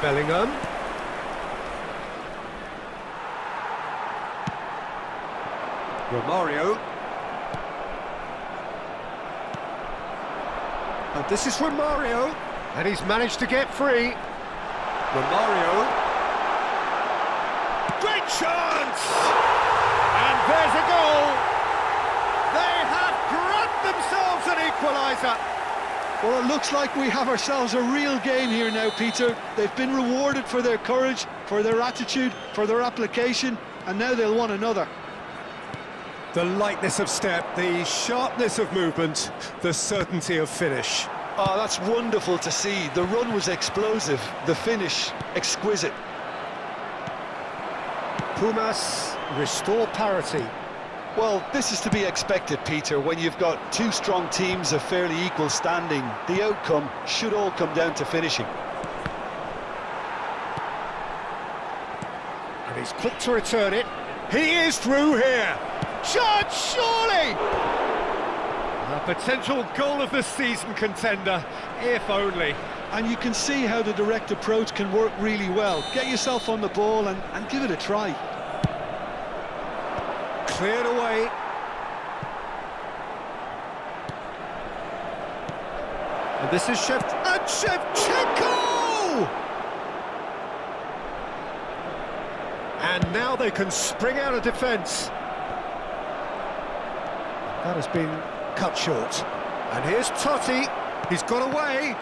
Bellingham. Romario. And this is Romario. And he's managed to get free. Romario. Great chance! And there's a goal! They have grabbed themselves an equaliser. Well, it looks like we have ourselves a real game here now, Peter. They've been rewarded for their courage, for their attitude, for their application, and now they'll want another. The lightness of step, the sharpness of movement, the certainty of finish. Oh, that's wonderful to see. The run was explosive, the finish exquisite. Pumas restore parity. Well, this is to be expected, Peter, when you've got two strong teams of fairly equal standing. The outcome should all come down to finishing. And he's quick to return it. He is through here. Shot, surely! A potential goal of the season contender, if only. And you can see how the direct approach can work really well. Get yourself on the ball and give it a try. Cleared away. And this is Shevchenko! And now they can spring out of defence. That has been cut short. And here's Totti. He's got away.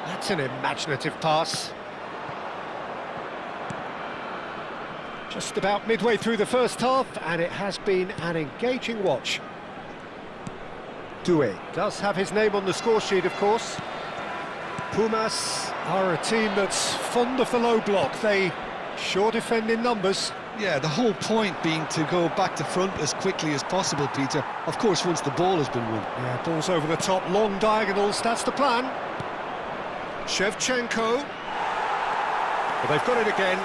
That's an imaginative pass. Just about midway through the first half, and it has been an engaging watch. Doué does have his name on the score sheet, of course. Pumas are a team that's fond of the low block. They sure defend in numbers. Yeah, the whole point being to go back to front as quickly as possible, Peter. Of course, once the ball has been won. Yeah, ball's over the top, long diagonals, that's the plan. Shevchenko. But they've got it again.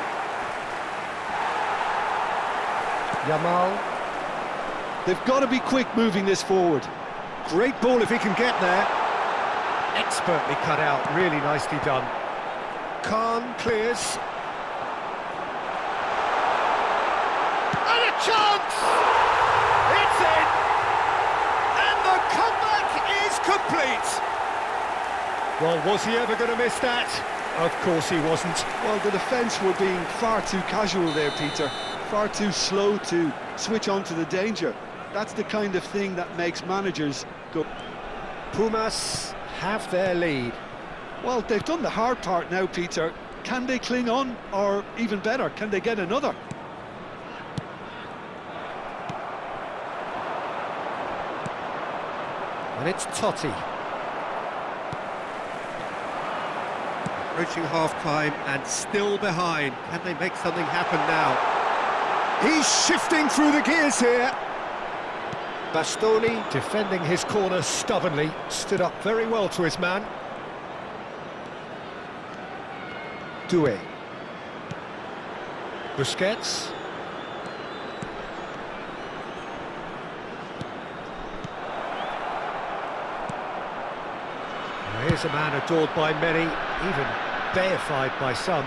Yamal. They've got to be quick moving this forward. Great ball if he can get there. Expertly cut out, really nicely done. Khan clears. And a chance! It's in! And the comeback is complete! Well, was he ever going to miss that? Of course he wasn't. Well, the defence were being far too casual there, Peter. Far too slow to switch on to the danger. That's the kind of thing that makes managers go. Pumas have their lead. Well, they've done the hard part now, Peter. Can they cling on? Or even better, can they get another? And it's Totti. Approaching half-time and still behind. Can they make something happen now? He's shifting through the gears here. Bastoni defending his corner stubbornly. Stood up very well to his man. Doué. Busquets. Here's a man adored by many, even deified by some.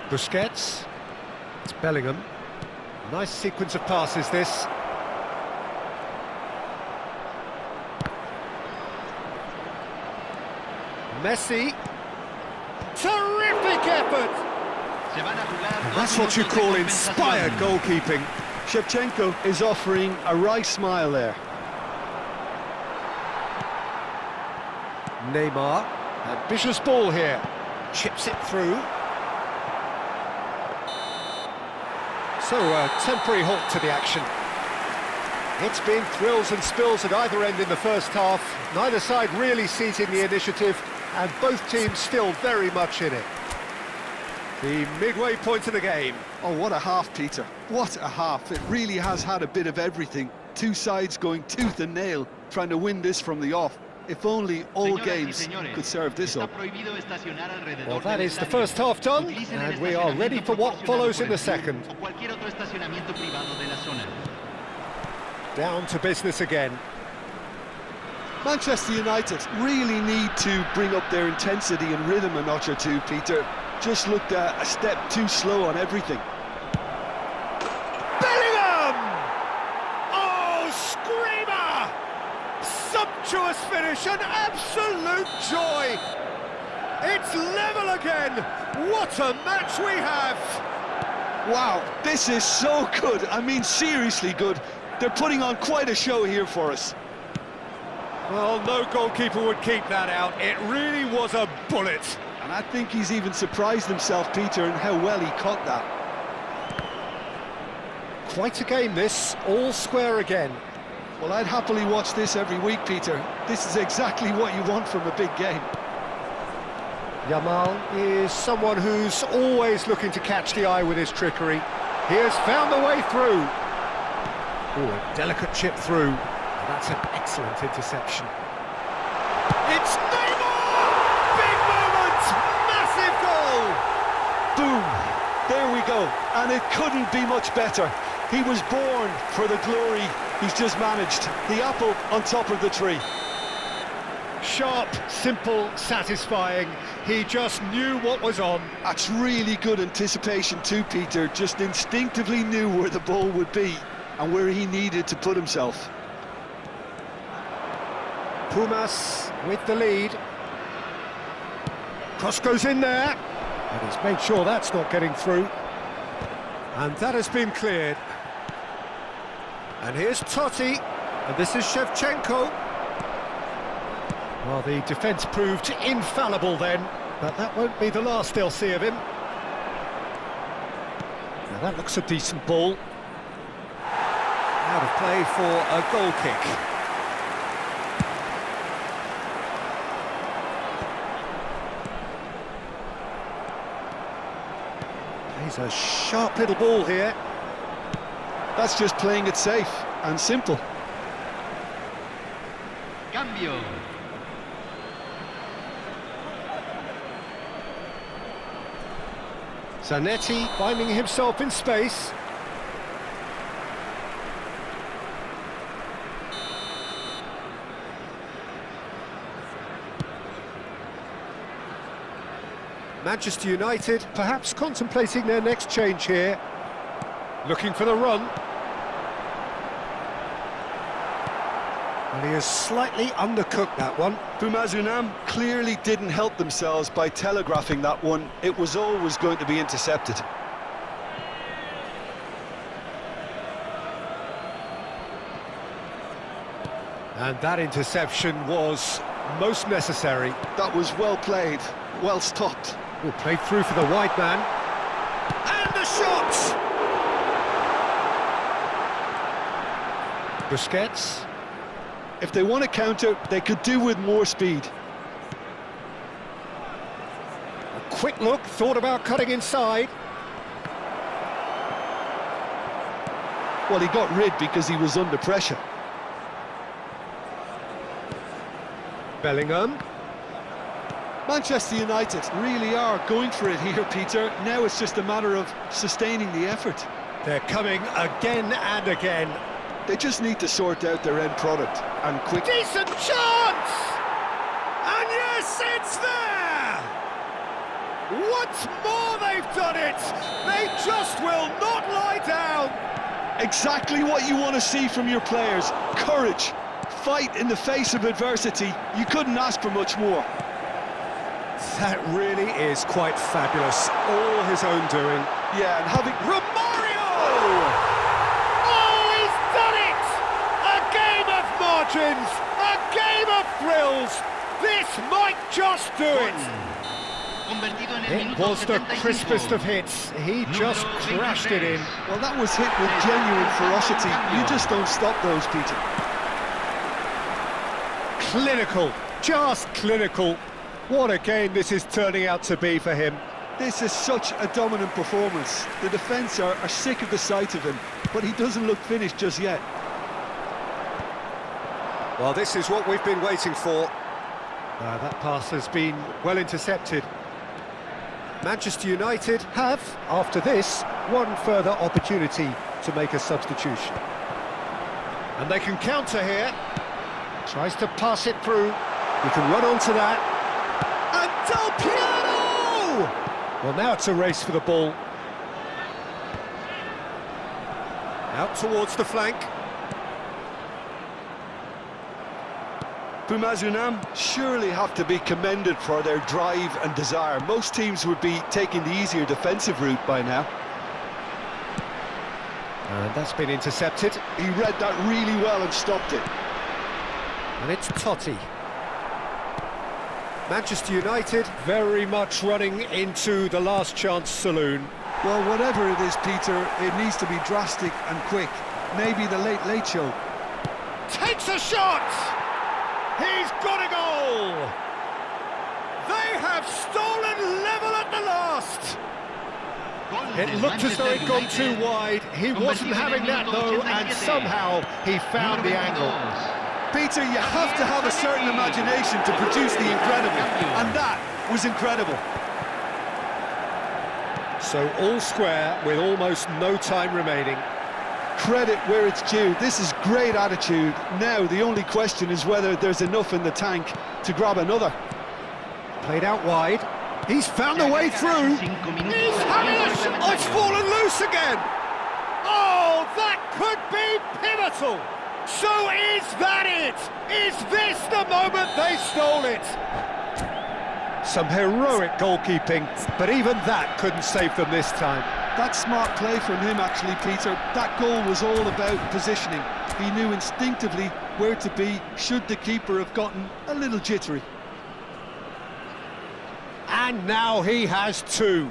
Busquets. It's Bellingham. Nice sequence of passes, this. Messi. Terrific effort! And that's what you call inspired goalkeeping. Shevchenko is offering a wry smile there. Neymar. Ambitious ball here. Chips it through. So a temporary halt to the action. It's been thrills and spills at either end in the first half. Neither side really seizing the initiative, and both teams still very much in it. The midway point of the game. Oh, what a half, Peter. What a half. It really has had a bit of everything. Two sides going tooth and nail, trying to win this from the off. If only all games could serve this up. Well, that is the first half done, and we are ready for what follows in the second. Down to business again. Manchester United really need to bring up their intensity and rhythm a notch or two, Peter. Just looked a step too slow on everything. Bellingham! Oh, screamer! Sumptuous finish, an absolute joy! It's level again! What a match we have! Wow, this is so good. I mean, seriously good. They're putting on quite a show here for us. Well, no goalkeeper would keep that out. It really was a bullet. And I think he's even surprised himself, Peter, in how well he caught that. Quite a game, this. All square again. Well, I'd happily watch this every week, Peter. This is exactly what you want from a big game. Yamal is someone who's always looking to catch the eye with his trickery. He has found the way through. Oh, a delicate chip through. And that's an excellent interception. It's Neymar! Big moment! Massive goal! Boom! There we go. And it couldn't be much better. He was born for the glory he's just managed. The apple on top of the tree. Sharp, simple, satisfying. He just knew what was on. That's really good anticipation too, Peter. Just instinctively knew where the ball would be and where he needed to put himself. Pumas with the lead. Cross goes in there. And he's made sure that's not getting through. And that has been cleared. And here's Totti. And this is Shevchenko. Well, the defence proved infallible then, but that won't be the last they'll see of him. Now that looks a decent ball. Out of play for a goal kick. He's a sharp little ball here. That's just playing it safe and simple. Cambio. Zanetti finding himself in space. Manchester United perhaps contemplating their next change here. Looking for the run. And he has slightly undercooked that one. Pumas clearly didn't help themselves by telegraphing that one. It was always going to be intercepted. And that interception was most necessary. That was well played, well stopped. Oh, played through for the wide man. And the shot! Busquets. If they want to counter, they could do with more speed. A quick look, thought about cutting inside. Well, he got rid because he was under pressure. Bellingham. Manchester United really are going for it here, Peter. Now it's just a matter of sustaining the effort. They're coming again and again. They just need to sort out their end product, and quick. Decent chance! And yes, it's there! Once more they've done it! They just will not lie down! Exactly what you want to see from your players. Courage, fight in the face of adversity. You couldn't ask for much more. That really is quite fabulous. All his own doing. Yeah, and having... Romario! Oh, he's done it! A game of margins! A game of thrills! This might just do it! It was the crispest of hits. He just crashed it in. Well, that was hit with genuine ferocity. You just don't stop those, Peter. Clinical, just clinical. What a game this is turning out to be for him. This is such a dominant performance. The defence are sick of the sight of him, but he doesn't look finished just yet. Well, this is what we've been waiting for. That pass has been well intercepted. Manchester United have, after this, one further opportunity to make a substitution. And they can counter here. Tries to pass it through. You can run onto that. And Del Piano! Well, now it's a race for the ball. Out towards the flank. Pumas Unam surely have to be commended for their drive and desire. Most teams would be taking the easier defensive route by now. And that's been intercepted. He read that really well and stopped it. And it's Totti. Manchester United very much running into the last chance saloon. Well, whatever it is, Peter, it needs to be drastic and quick. Maybe the late show. Takes a shot! He's got a goal! They have stolen level at the last! It looked as though he'd gone too wide. He wasn't having that though, and somehow he found the angle. Peter, you have to have a certain imagination to produce the incredible, and that was incredible. So all square with almost no time remaining. Credit where it's due. This is great attitude. Now the only question is whether there's enough in the tank to grab another. Played out wide. He's found a way through. He's having a shot. Oh, it's fallen loose again. Oh, that could be pivotal. So is that it? Is this the moment they stole it? Some heroic goalkeeping, but even that couldn't save them this time. That's smart play from him, actually, Peter. That goal was all about positioning. He knew instinctively where to be should the keeper have gotten a little jittery. And now he has two.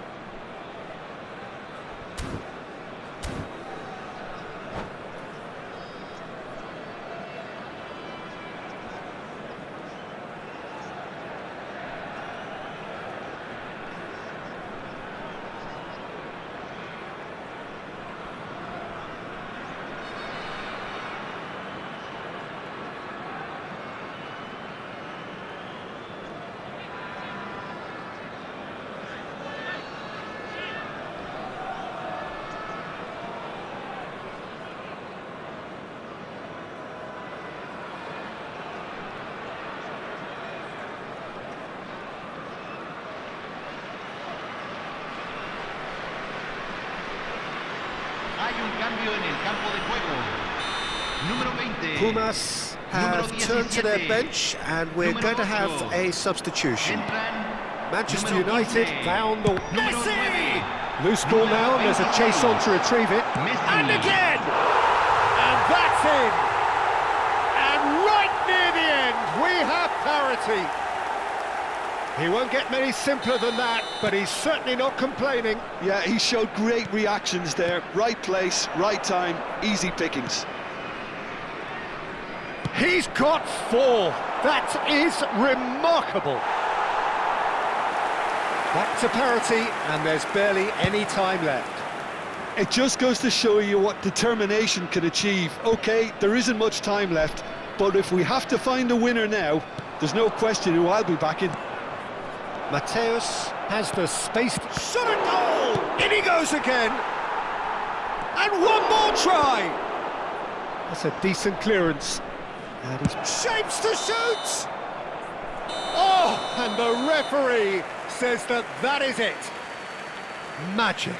Pumas have turned to their bench and we're going to have a substitution. Manchester United found the... Messi! Loose ball now and there's a chase on to retrieve it. And again! And that's in! And right near the end we have parity. He won't get many simpler than that, but he's certainly not complaining. Yeah, he showed great reactions there. Right place, right time, easy pickings. He's got four. That is remarkable. Back to parity, and there's barely any time left. It just goes to show you what determination can achieve. OK, there isn't much time left, but if we have to find a winner now, there's no question who I'll be backing. Mateus has the space to shot a goal! In he goes again! And one more try! That's a decent clearance. And he shapes to shoot! Oh, and the referee says that is it. Magic.